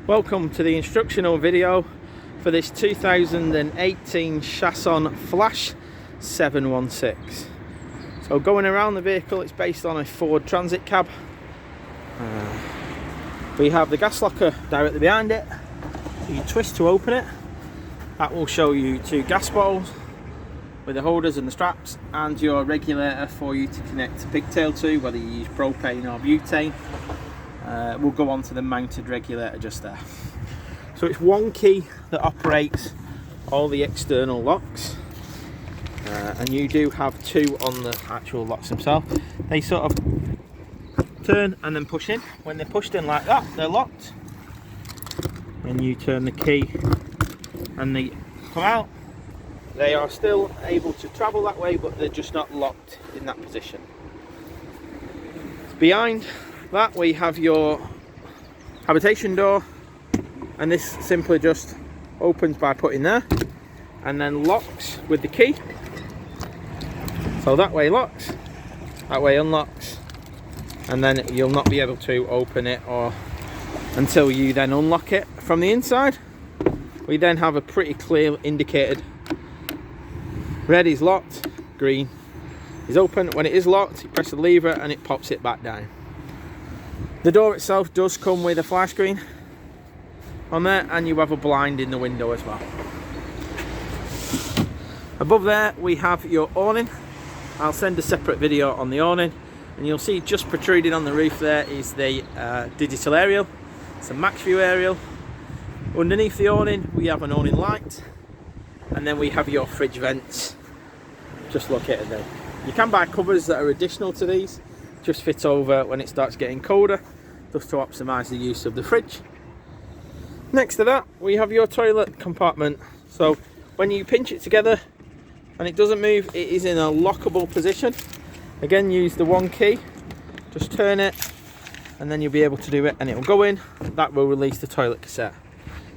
Welcome to the instructional video for this 2018 Chausson Flash 716. So going around the vehicle, it's based on a Ford Transit cab. We have the gas locker directly behind it. You twist to open it. That will show you two gas bottles with the holders and the straps, and your regulator for you to connect a pigtail to, whether you use propane or butane. We'll go on to the mounted regulator just there. So it's one key that operates all the external locks, and you do have two on the actual locks themselves. They sort of turn and then push in. When they're pushed in like that, they're locked. When you turn the key and they come out, they are still able to travel that way, but they're just not locked in that position. Behind that we have your habitation door, and this simply just opens by putting there and then locks with the key. So that way locks, that way unlocks, and then you'll not be able to open it or until you then unlock it from the inside. We then have a pretty clear indicated red is locked, green is open. When it is locked, you press the lever and it pops it back down. The door itself does come with a fly screen on there, and you have a blind in the window as well. Above there we have your awning. I'll send a separate video on the awning, and you'll see just protruding on the roof there is the digital aerial. It's a max view aerial. Underneath the awning we have an awning light, and then we have your fridge vents just located there. You can buy covers that are additional to these, just fit over when it starts getting colder, just to optimise the use of the fridge. Next to that we have your toilet compartment. So when you pinch it together and it doesn't move, it is in a lockable position. Again, use the one key, just turn it and then you'll be able to do it, and it will go in. That will release the toilet cassette.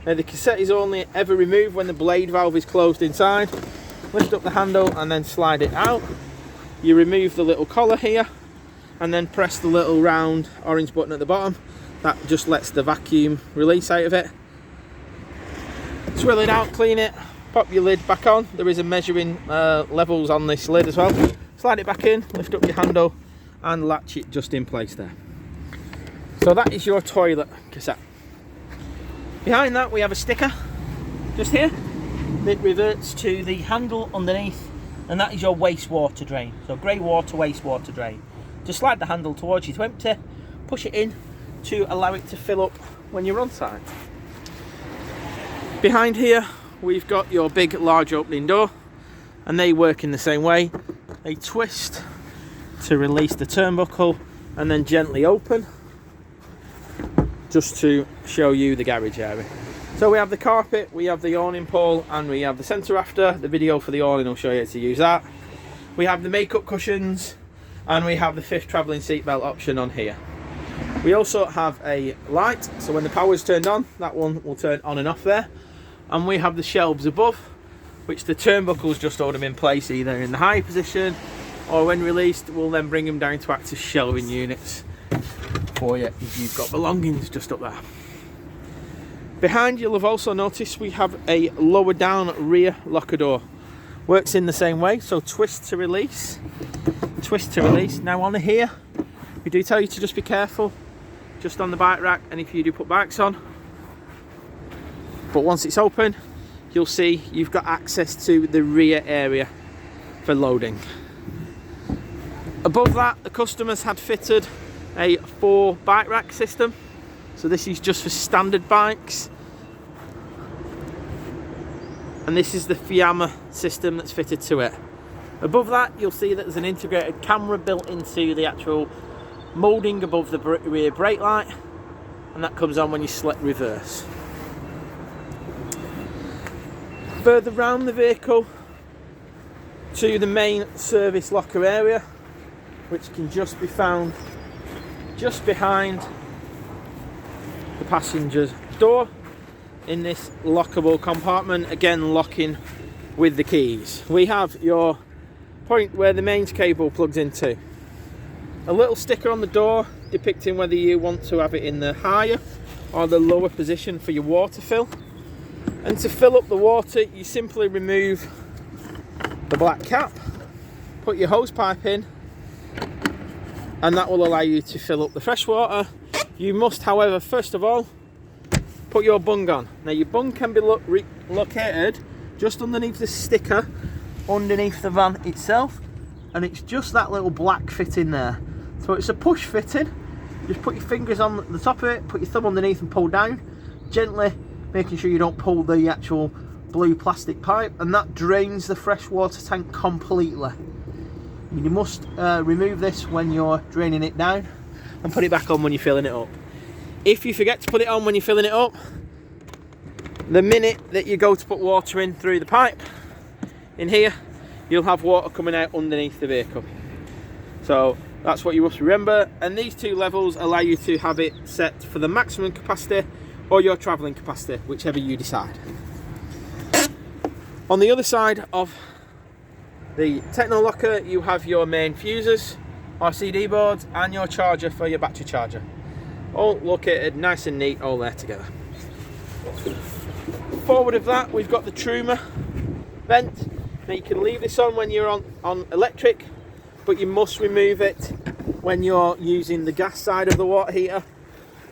Now the cassette is only ever removed when the blade valve is closed inside. Lift up the handle and then slide it out. You remove the little collar here and then press the little round orange button at the bottom. That just lets the vacuum release out of it. Swill it out, clean it, pop your lid back on. There is a measuring levels on this lid as well. Slide it back in, lift up your handle and latch it just in place there. So that is your toilet cassette. Behind that we have a sticker just here that reverts to the handle underneath, and that is your wastewater drain. So grey water wastewater drain. Just slide the handle towards you to empty, push it in to allow it to fill up when you're on site. Behind here we've got your big large opening door, and they work in the same way. They twist to release the turnbuckle and then gently open, just to show you the garage area. So we have the carpet, we have the awning pole, and we have the centre rafter. The video for the awning will show you how to use that. We have the makeup cushions, and we have the fifth travelling seat belt option on here. We also have a light, so when the power is turned on, that one will turn on and off there. And we have the shelves above, which the turnbuckles just hold them in place either in the high position, or when released we'll then bring them down to act as shelving units for you if you've got belongings just up there. Behind, you'll have also noticed we have a lower down rear locker door. Works in the same way, so twist to release, twist to release. Now on here we do tell you to just be careful just on the bike rack, and if you do put bikes on, but once it's open you'll see you've got access to the rear area for loading. Above that, the customers had fitted a 4 bike rack system, so this is just for standard bikes, and this is the Fiamma system that's fitted to it. Above that you'll see that there's an integrated camera built into the actual moulding above the rear brake light, and that comes on when you select reverse. Further round the vehicle to the main service locker area, which can just be found just behind the passenger's door in this lockable compartment, again locking with the keys. We have your point where the mains cable plugs into. A little sticker on the door depicting whether you want to have it in the higher or the lower position for your water fill. And to fill up the water, you simply remove the black cap, put your hose pipe in, and that will allow you to fill up the fresh water. You must, however, first of all, put your bung on. Now your bung can be located just underneath the sticker, underneath the van itself, and it's just that little black fitting there. So it's a push fitting. Just put your fingers on the top of it, put your thumb underneath and pull down, gently making sure you don't pull the actual blue plastic pipe, and that drains the fresh water tank completely. You must remove this when you're draining it down and put it back on when you're filling it up. If you forget to put it on when you're filling it up, the minute that you go to put water in through the pipe in here, you'll have water coming out underneath the vehicle. So that's what you must remember, and these two levels allow you to have it set for the maximum capacity or your travelling capacity, whichever you decide. On the other side of the techno locker, you have your main fuses, RCD boards, and your charger for your battery charger. All located nice and neat, all there together. Forward of that, we've got the Truma vent. Now you can leave this on when you're on electric, but you must remove it when you're using the gas side of the water heater.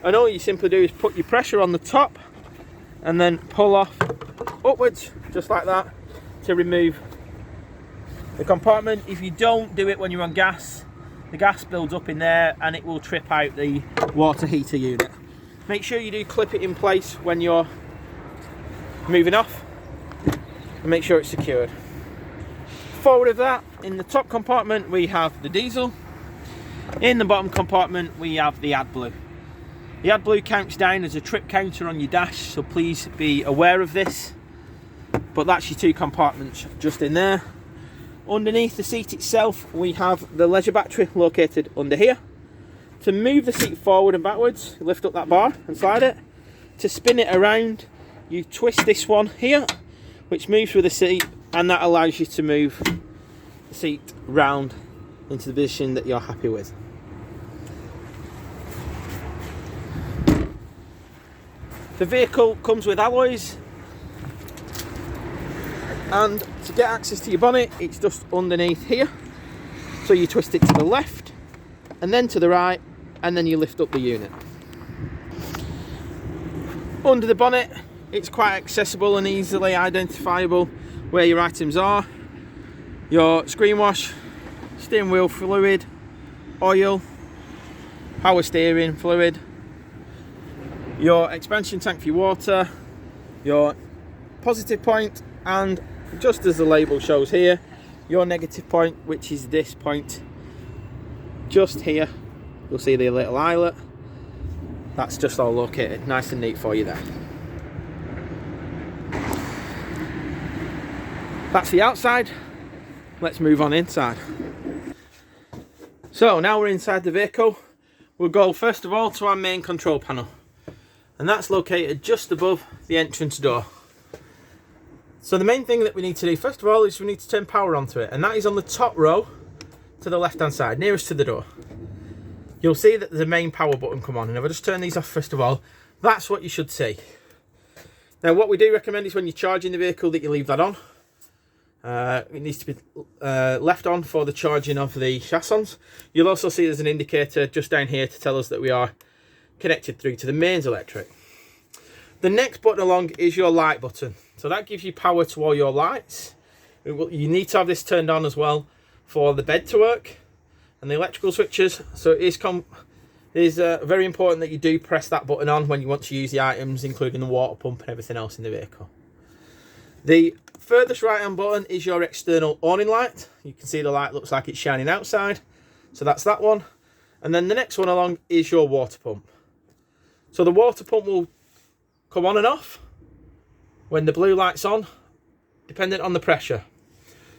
And all you simply do is put your pressure on the top and then pull off upwards, just like that, to remove the compartment. If you don't do it when you're on gas, the gas builds up in there and it will trip out the water heater unit. Make sure you do clip it in place when you're moving off, and make sure it's secured. Forward of that, in the top compartment we have the diesel. In the bottom compartment we have the AdBlue. The AdBlue counts down as a trip counter on your dash, so please be aware of this. But that's your two compartments just in there. Underneath the seat itself we have the leisure battery located under here. To move the seat forward and backwards, lift up that bar and slide it. To spin it around, you twist this one here, which moves with the seat, and that allows you to move the seat round into the position that you're happy with. The vehicle comes with alloys, and to get access to your bonnet, it's just underneath here. So you twist it to the left and then to the right, and then you lift up the unit. Under the bonnet, it's quite accessible and easily identifiable where your items are. Your screen wash, steering wheel fluid, oil, power steering fluid, your expansion tank for your water, your positive point, and just as the label shows here, your negative point, which is this point just here. You'll see the little eyelet. That's just all located nice and neat for you there. That's the outside. Let's move on inside. So now we're inside the vehicle. We'll go first of all to our main control panel, and that's located just above the entrance door. So the main thing that we need to do first of all is we need to turn power onto it, and that is on the top row to the left hand side, nearest to the door. You'll see that there's a main power button come on, and if I just turn these off first of all, that's what you should see. Now what we do recommend is when you're charging the vehicle that you leave that on. It needs to be left on for the charging of the Chaussons. You'll also see there's an indicator just down here to tell us that we are connected through to the mains electric. The next button along is your light button. So that gives you power to all your lights. You need to have this turned on as well for the bed to work and the electrical switches. So it is very important that you do press that button on when you want to use the items, including the water pump and everything else in the vehicle. The furthest right hand button is your external awning light. You can see the light looks like it's shining outside. So that's that one. And then the next one along is your water pump. So the water pump will come on and off when the blue light's on, dependent on the pressure.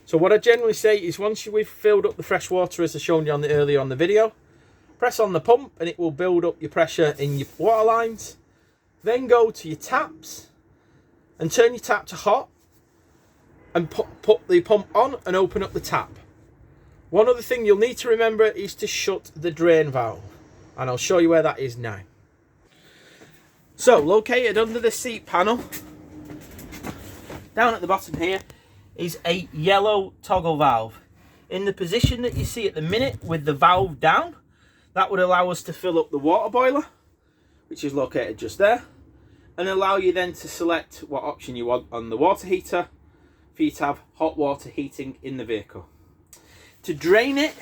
So what I generally say is once we've filled up the fresh water, as I shown you earlier on the video, press on the pump and it will build up your pressure in your water lines. Then go to your taps and turn your tap to hot and put the pump on and open up the tap. One other thing you'll need to remember is to shut the drain valve, and I'll show you where that is now. So located under the seat panel, down at the bottom here, is a yellow toggle valve. In the position that you see at the minute with the valve down, that would allow us to fill up the water boiler, which is located just there, and allow you then to select what option you want on the water heater for you to have hot water heating in the vehicle. To drain it,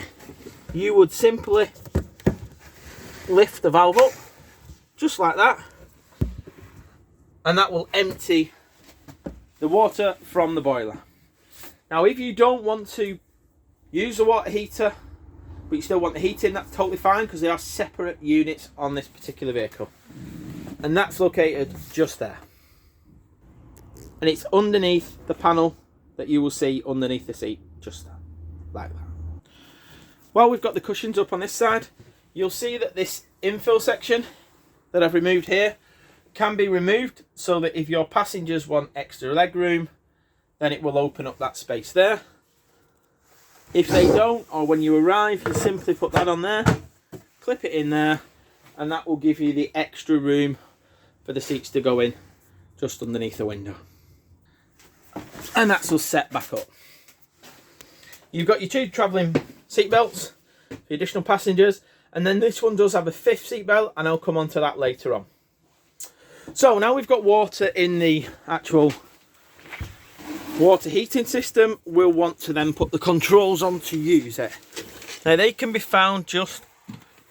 you would simply lift the valve up, just like that, and that will empty the water from the boiler. Now, if you don't want to use the water heater, but you still want the heating, that's totally fine, because they are separate units on this particular vehicle. And that's located just there. And it's underneath the panel that you will see underneath the seat, just like that. While we've got the cushions up on this side, you'll see that this infill section that I've removed here can be removed, so that if your passengers want extra leg room, then it will open up that space there. If they don't, or when you arrive, you simply put that on there, clip it in there, and that will give you the extra room for the seats to go in just underneath the window. And that's all set back up. You've got your two travelling seat belts for additional passengers, and then this one does have a fifth seat belt, and I'll come on to that later on. So now we've got water in the actual water heating system, we'll want to then put the controls on to use it. Now they can be found just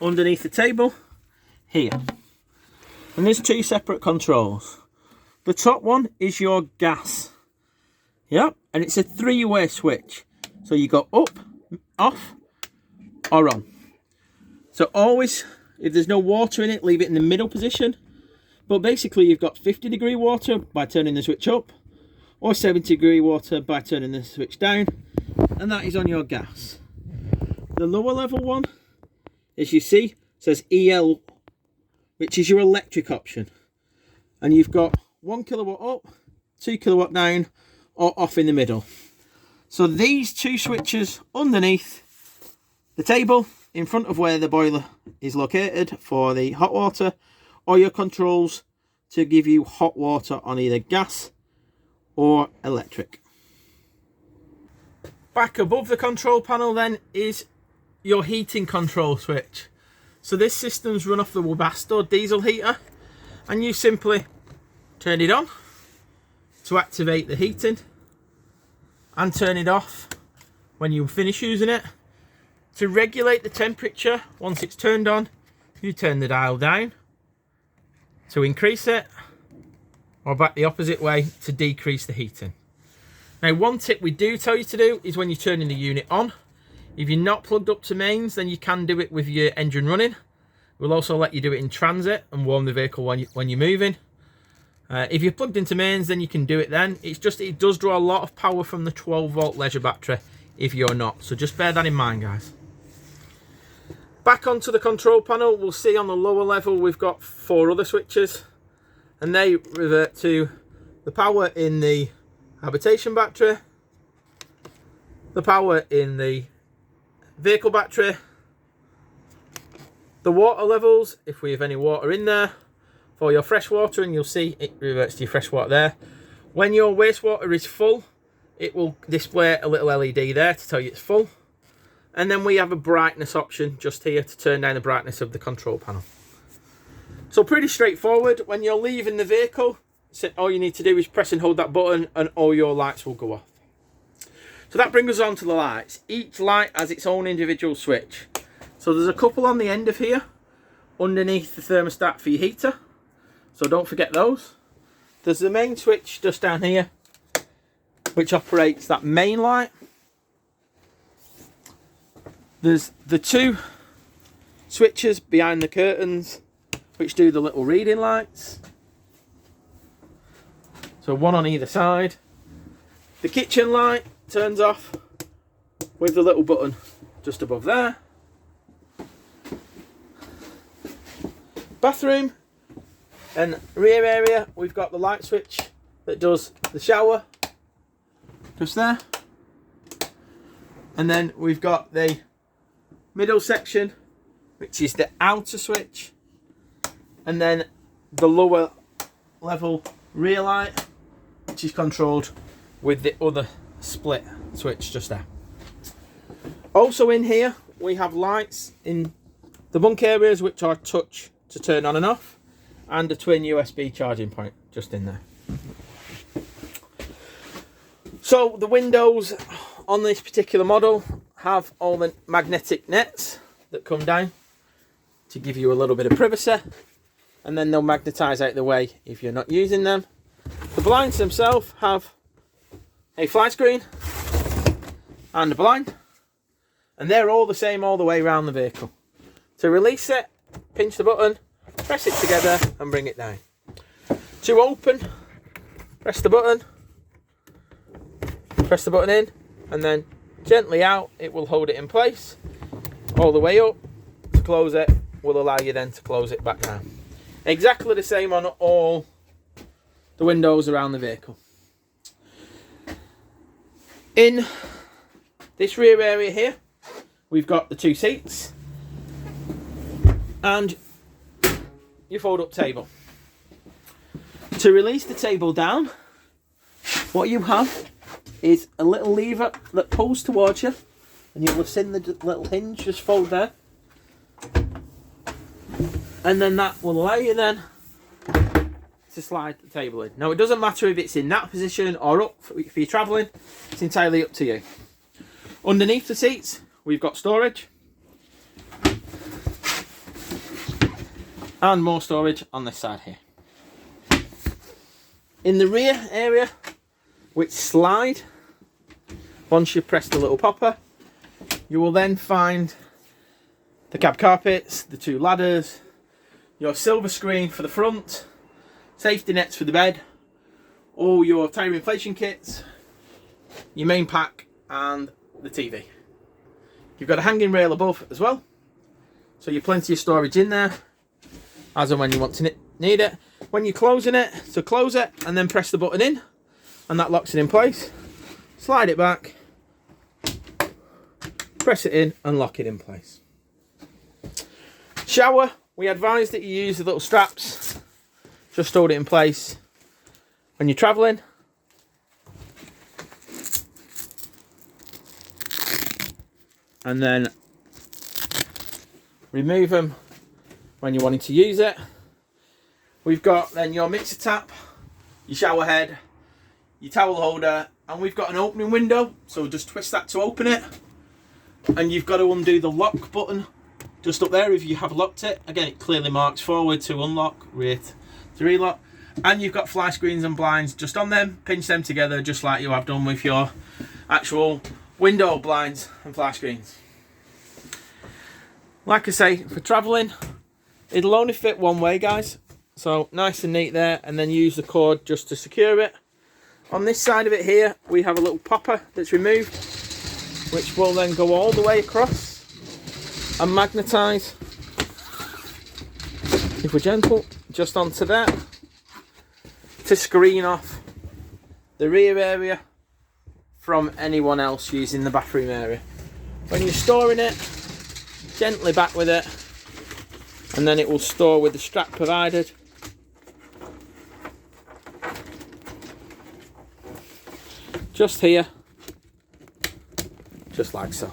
underneath the table here. And there's two separate controls. The top one is your gas. Yep, and it's a three-way switch. So you go up, off, or on. So always, if there's no water in it, leave it in the middle position. But basically you've got 50-degree water by turning the switch up, or 70-degree water by turning the switch down, and that is on your gas. The lower level one, as you see, says EL, which is your electric option. And you've got 1 kilowatt up, 2 kilowatt down, or off in the middle. So these two switches underneath the table, in front of where the boiler is located for the hot water, or your controls to give you hot water on either gas or electric. Back above the control panel then is your heating control switch. So this system's run off the Burstner diesel heater, and you simply turn it on to activate the heating and turn it off when you finish using it. To regulate the temperature, once it's turned on, you turn the dial down to increase it, or back the opposite way to decrease the heating. Now, one tip we do tell you to do is when you're turning the unit on, if you're not plugged up to mains, then you can do it with your engine running. We'll also let you do it in transit and warm the vehicle when you're moving. If you're plugged into mains, then you can do it then. It's just, it does draw a lot of power from the 12-volt leisure battery if you're not. So just bear that in mind, guys. Back onto the control panel, we'll see on the lower level we've got 4 other switches, and they revert to the power in the habitation battery, the power in the vehicle battery, the water levels, if we have any water in there, for your fresh water, and you'll see it reverts to your fresh water there. When your wastewater is full, it will display a little LED there to tell you it's full. And then we have a brightness option just here to turn down the brightness of the control panel. So pretty straightforward. When you're leaving the vehicle, all you need to do is press and hold that button and all your lights will go off. So that brings us on to the lights. Each light has its own individual switch. So there's a couple on the end of here, underneath the thermostat for your heater. So don't forget those. There's the main switch just down here, which operates that main light. There's the 2 switches behind the curtains, which do the little reading lights. So one on either side. The kitchen light turns off with the little button just above there. Bathroom and rear area, we've got the light switch that does the shower just there. And then we've got the middle section, which is the outer switch, and then the lower level rear light, which is controlled with the other split switch just there. Also in here we have lights in the bunk areas which are touch to turn on and off, and a twin USB charging point just in there. So the windows on this particular model have all the magnetic nets that come down to give you a little bit of privacy, and then they'll magnetise out the way if you're not using them. The blinds themselves have a fly screen and a blind, and they're all the same all the way around the vehicle. To release it, pinch the button, press it together and bring it down. To open, press the button in, and then gently out, it will hold it in place all the way up. To close it will allow you then to close it back down. Exactly the same on all the windows around the vehicle. In this rear area here, we've got the 2 seats and your fold-up table. To release the table down, what you have is a little lever that pulls towards you, and you'll have seen the little hinge just fold there, and then that will allow you then to slide the table in. Now it doesn't matter if it's in that position or up if you're travelling, it's entirely up to you. Underneath the seats we've got storage and more storage on this side here. In the rear area, which slide, once you press the little popper, you will then find the cab carpets, the 2 ladders, your silver screen for the front, safety nets for the bed, all your tyre inflation kits, your main pack and the TV. You've got a hanging rail above as well, so you've plenty of storage in there as and when you want to need it. When you're closing it, so close it and then press the button in, and that locks it in place. Slide it back, press it in and lock it in place. Shower, we advise that you use the little straps, just hold it in place when you're travelling. And then remove them when you're wanting to use it. We've got then your mixer tap, your shower head, your towel holder, and we've got an opening window, so just twist that to open it. And you've got to undo the lock button just up there if you have locked it. Again, it clearly marks forward to unlock, rear to relock. And you've got fly screens and blinds just on them. Pinch them together just like you have done with your actual window blinds and fly screens. Like I say, for travelling, it'll only fit one way, guys. So nice and neat there, and then use the cord just to secure it. On this side of it here, we have a little popper that's removed, which will then go all the way across and magnetise, if we're gentle, just onto that to screen off the rear area from anyone else using the bathroom area. When you're storing it, gently back with it, and then it will store with the strap provided. Just here, just like so.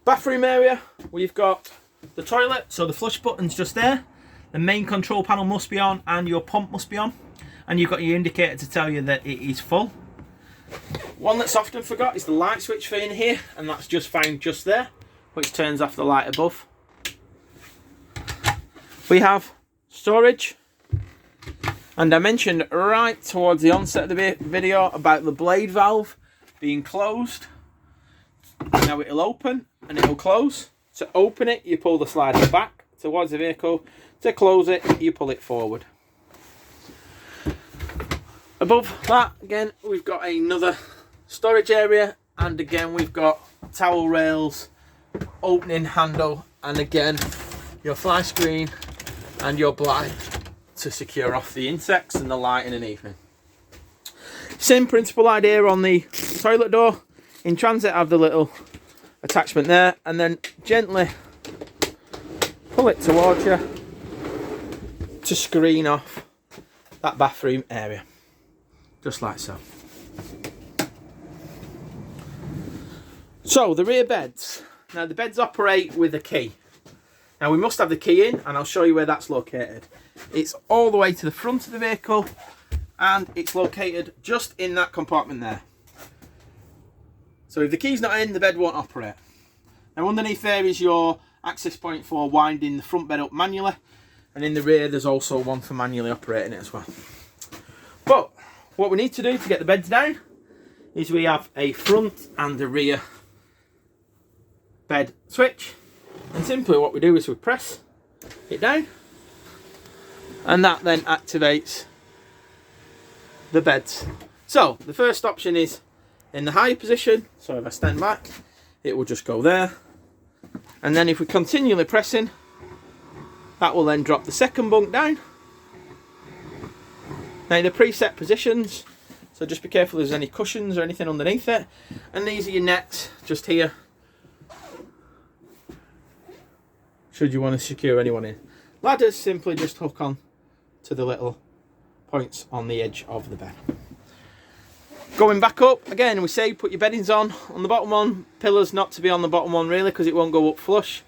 Bathroom area, we've got the toilet, so the flush button's just there. The main control panel must be on and your pump must be on, and you've got your indicator to tell you that it is full. One that's often forgot is the light switch for in here, and that's just found just there, which turns off the light above. We have storage, and I mentioned right towards the onset of the video about the blade valve being closed. Now it'll open and it'll close. To open it, you pull the slider back towards the vehicle. To close it, you pull it forward. Above that, again, we've got another storage area, and again we've got towel rails, opening handle, and again your fly screen and your blind to secure off the insects and the light in an evening. Same principle idea on the toilet door. In transit, have the little attachment there, and then gently pull it towards you to screen off that bathroom area, just like so. So the rear beds. Now the beds operate with a key. Now we must have the key in, and I'll show you where that's located. It's all the way to the front of the vehicle, and it's located just in that compartment there. So if the key's not in, the bed won't operate. Now underneath there is your access point for winding the front bed up manually, and in the rear there's also one for manually operating it as well. But what we need to do to get the beds down is we have a front and a rear bed switch, and simply what we do is we press it down, and that then activates the beds. So the first option is in the higher position, so if I stand back it will just go there, and then if we continually pressing, that will then drop the second bunk down. Now the preset positions, so just be careful if there's any cushions or anything underneath it, and these are your nets just here, should you want to secure anyone in. Ladders simply just hook on to the little points on the edge of the bed. Going back up, again we say put your beddings on the bottom one. Pillars not to be on the bottom one really, because it won't go up flush.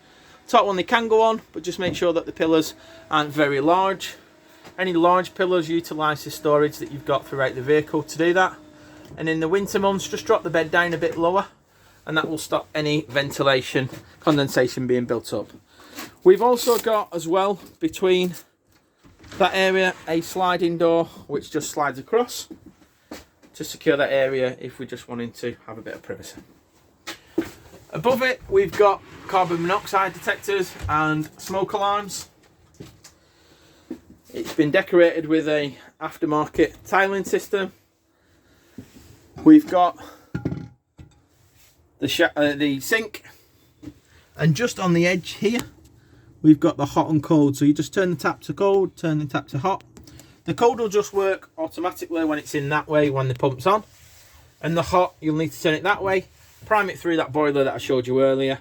Top one they can go on, but just make sure that the pillars aren't very large. Any large pillars utilise the storage that you've got throughout the vehicle to do that. And in the winter months, just drop the bed down a bit lower, and that will stop any ventilation condensation being built up. We've also got as well between that area a sliding door which just slides across to secure that area if we're just wanting to have a bit of privacy. Above it we've got carbon monoxide detectors and smoke alarms. It's been decorated with a aftermarket tiling system. We've got the sink, and just on the edge here we've got the hot and cold, so you just turn the tap to cold, turn the tap to hot. The cold will just work automatically when it's in that way when the pump's on, and the hot you'll need to turn it that way, prime it through that boiler that I showed you earlier.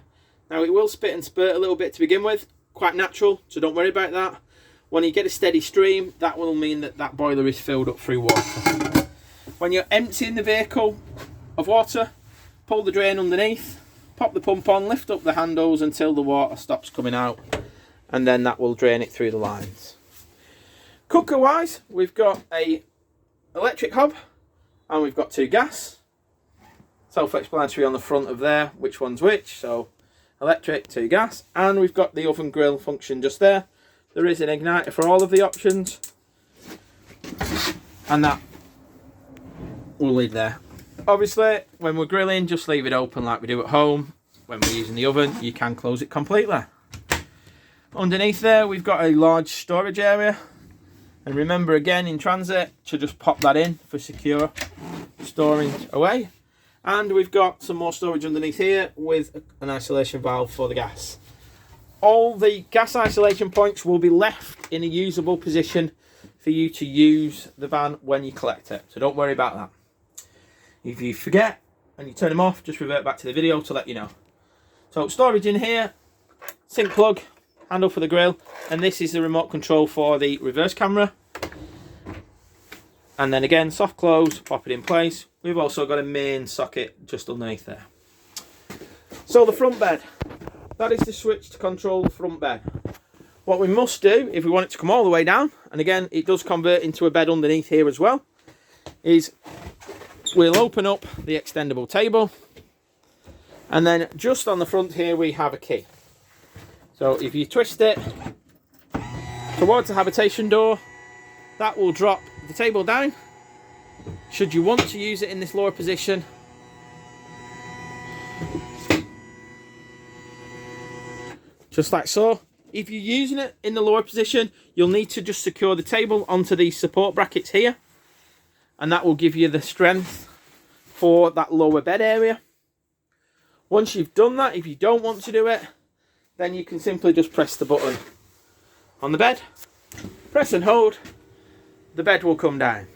Now it will spit and spurt a little bit to begin with, quite natural, so don't worry about that. When you get a steady stream, that will mean that that boiler is filled up through water. When you're emptying the vehicle of water, pull the drain underneath, pop the pump on, lift up the handles until the water stops coming out, and then that will drain it through the lines. Cooker wise, we've got a electric hob and we've got two gas. Self-explanatory on the front of there which one's which, so electric, two gas, and we've got the oven grill function just there. There is an igniter for all of the options, and that will lead there. Obviously when we're grilling, just leave it open like we do at home. When we're using the oven, you can close it completely. Underneath there we've got a large storage area, and remember again in transit to just pop that in for secure storage away. And we've got some more storage underneath here with an isolation valve for the gas. All the gas isolation points will be left in a usable position for you to use the van when you collect it, so don't worry about that. If you forget and you turn them off, just revert back to the video to let you know. So storage in here, sink plug, handle for the grill, and this is the remote control for the reverse camera. And then again, soft close, pop it in place. We've also got a main socket just underneath there. So the front bed, that is the switch to control the front bed. What we must do if we want it to come all the way down, and again it does convert into a bed underneath here as well, is we'll open up the extendable table, and then just on the front here we have a key. So if you twist it towards the habitation door, that will drop the table down. Should you want to use it in this lower position, just like so. If you're using it in the lower position, you'll need to just secure the table onto these support brackets here, and that will give you the strength for that lower bed area. Once you've done that, if you don't want to do it, then you can simply just press the button on the bed, press and hold, the bed will come down.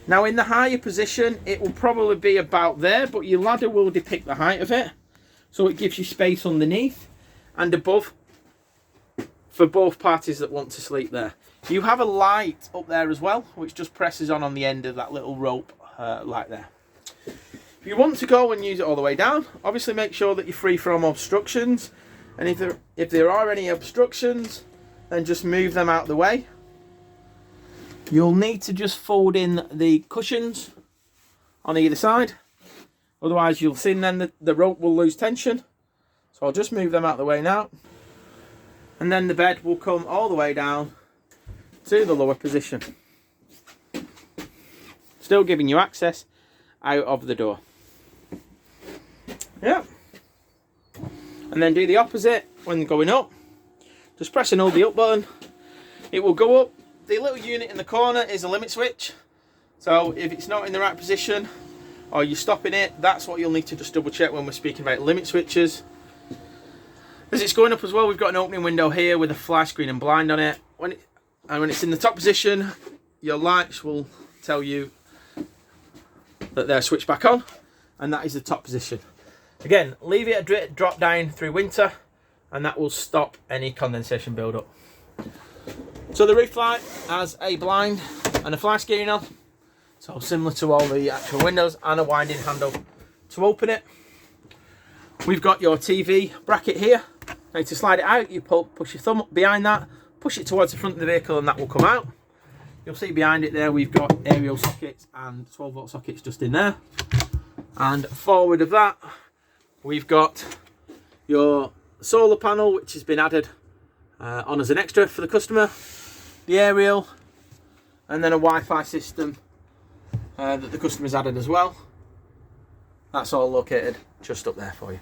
Now in the higher position it will probably be about there, but your ladder will depict the height of it, so it gives you space underneath and above for both parties that want to sleep there. You have a light up there as well, which just presses on the end of that little rope light there. If you want to go and use it all the way down, obviously make sure that you're free from obstructions, and if there are any obstructions, then just move them out of the way. You'll need to just fold in the cushions on either side, otherwise you'll see then the rope will lose tension. So I'll just move them out of the way now, and then the bed will come all the way down to the lower position, still giving you access out of the door. Yeah. And then do the opposite when going up. Just press and hold the up button. It will go up. The little unit in the corner is a limit switch. So if it's not in the right position or you're stopping it, that's what you'll need to just double check when we're speaking about limit switches. As it's going up as well, we've got an opening window here with a fly screen and blind on it. When it's in the top position, your lights will tell you that they're switched back on, and that is the top position. Again, leave it a drop down through winter, and that will stop any condensation build up. So the roof light has a blind and a fly screen on, so similar to all the actual windows, and a winding handle to open it. We've got your TV bracket here. Now to slide it out, you push your thumb up behind that, push it towards the front of the vehicle, and that will come out. You'll see behind it there we've got aerial sockets and 12-volt sockets just in there. And forward of that, we've got your solar panel, which has been added on as an extra for the customer, the aerial, and then a Wi-Fi system that the customer's added as well. That's all located just up there for you.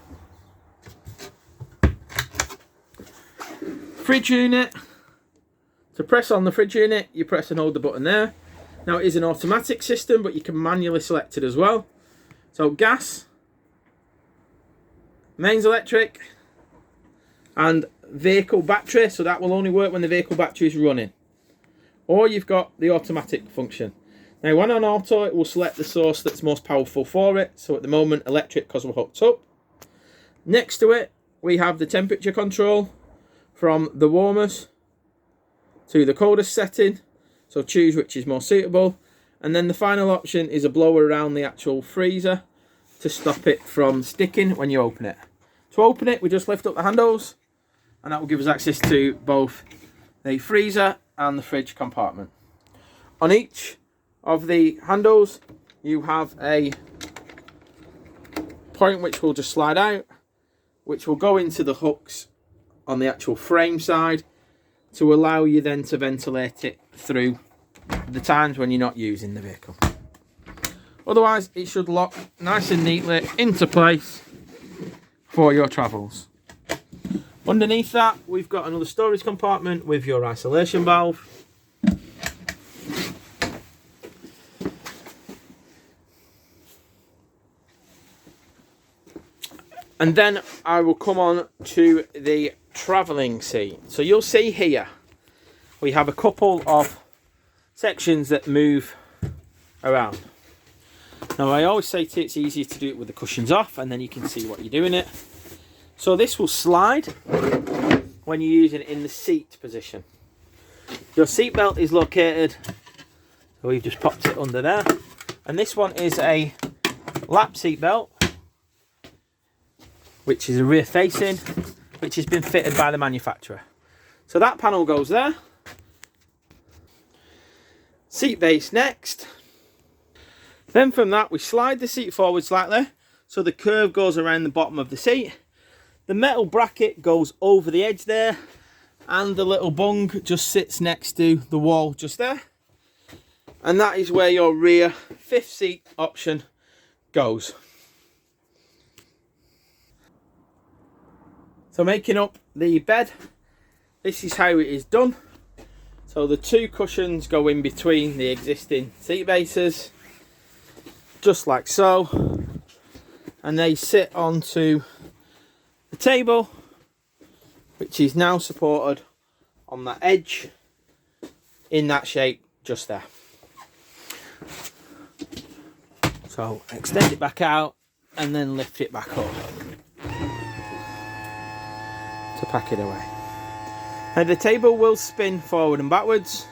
Fridge unit. To press on the fridge unit, you press and hold the button there. Now it is an automatic system, but you can manually select it as well. So gas, mains electric, and vehicle battery. So that will only work when the vehicle battery is running. Or you've got the automatic function. Now when on auto, it will select the source that's most powerful for it. So at the moment, electric, because we're hooked up. Next to it, we have the temperature control from the warmers to the coldest setting, so choose which is more suitable. And then the final option is a blower around the actual freezer to stop it from sticking when you open it. To open it, we just lift up the handles, and that will give us access to both the freezer and the fridge compartment. On each of the handles, you have a point which will just slide out, which will go into the hooks on the actual frame side, to allow you then to ventilate it through the times when you're not using the vehicle. Otherwise, it should lock nice and neatly into place for your travels. Underneath that, we've got another storage compartment with your isolation valve. And then I will come on to the travelling seat. So you'll see here we have a couple of sections that move around. Now I always say to you, it's easier to do it with the cushions off, and then you can see what you're doing it. So this will slide when you're using it in the seat position. Your seat belt is located, so we've just popped it under there, and this one is a lap seat belt, which is a rear facing, which has been fitted by the manufacturer. So that panel goes there. Seat base next. Then from that, we slide the seat forward slightly, so the curve goes around the bottom of the seat. The metal bracket goes over the edge there, and the little bung just sits next to the wall just there. And that is where your rear fifth seat option goes. So making up the bed, this is how it is done. So the two cushions go in between the existing seat bases, just like so, and they sit onto the table, which is now supported on that edge in that shape just there. So extend it back out and then lift it back up to pack it away. Now the table will spin forward and backwards,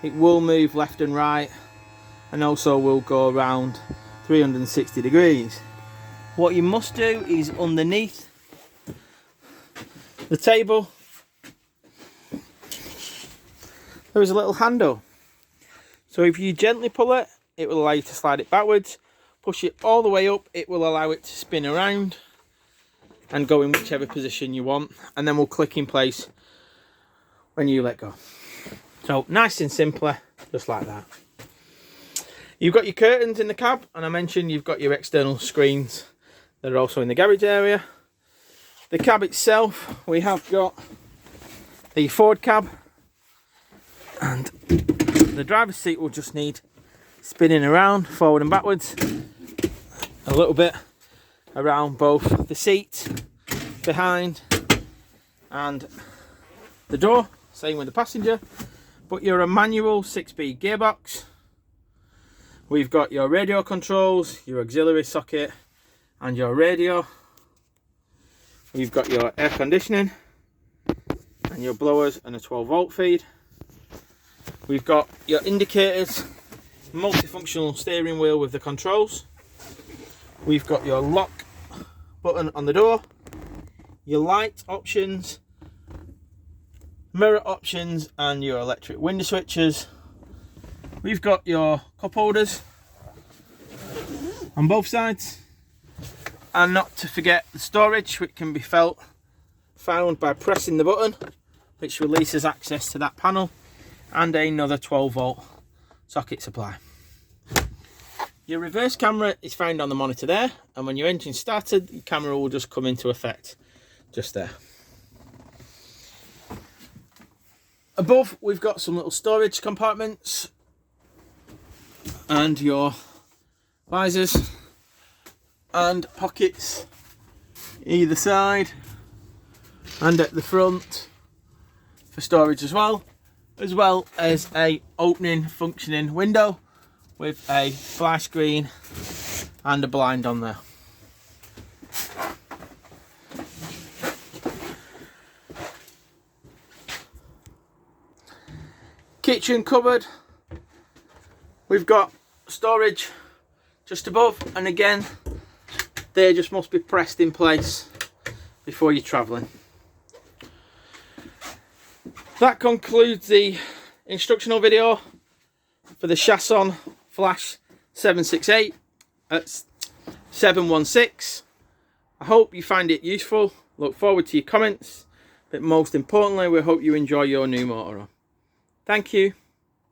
it will move left and right, and also will go around 360 degrees. What you must do is underneath the table there is a little handle, so if you gently pull it, it will allow you to slide it backwards. Push it all the way up, it will allow it to spin around and go in whichever position you want, and then will click in place when you let go. So nice and simpler, just like that. You've got your curtains in the cab, and I mentioned you've got your external screens that are also in the garage area. The cab itself, we have got the forward cab, and the driver's seat will just need spinning around forward and backwards a little bit around both the seat behind and the door, same with the passenger. But you're a manual 6-speed gearbox. We've got your radio controls, your auxiliary socket and your radio. We've got your air conditioning and your blowers and a 12-volt feed. We've got your indicators, multifunctional steering wheel with the controls. We've got your lock button on the door, your light options, mirror options and your electric window switches. We've got your cup holders on both sides, and not to forget the storage, which can be found by pressing the button, which releases access to that panel, and another 12-volt socket supply. Your reverse camera is found on the monitor there, and when your engine started, the camera will just come into effect just there. Above, we've got some little storage compartments and your visors and pockets either side and at the front for storage as well as a opening functioning window with a fly screen and a blind on there. Kitchen cupboard, we've got storage just above, and again they just must be pressed in place before you're travelling. That concludes the instructional video for the Chausson Flash 768 at 716. I hope you find it useful. Look forward to your comments, but most importantly we hope you enjoy your new motorhome. Thank you.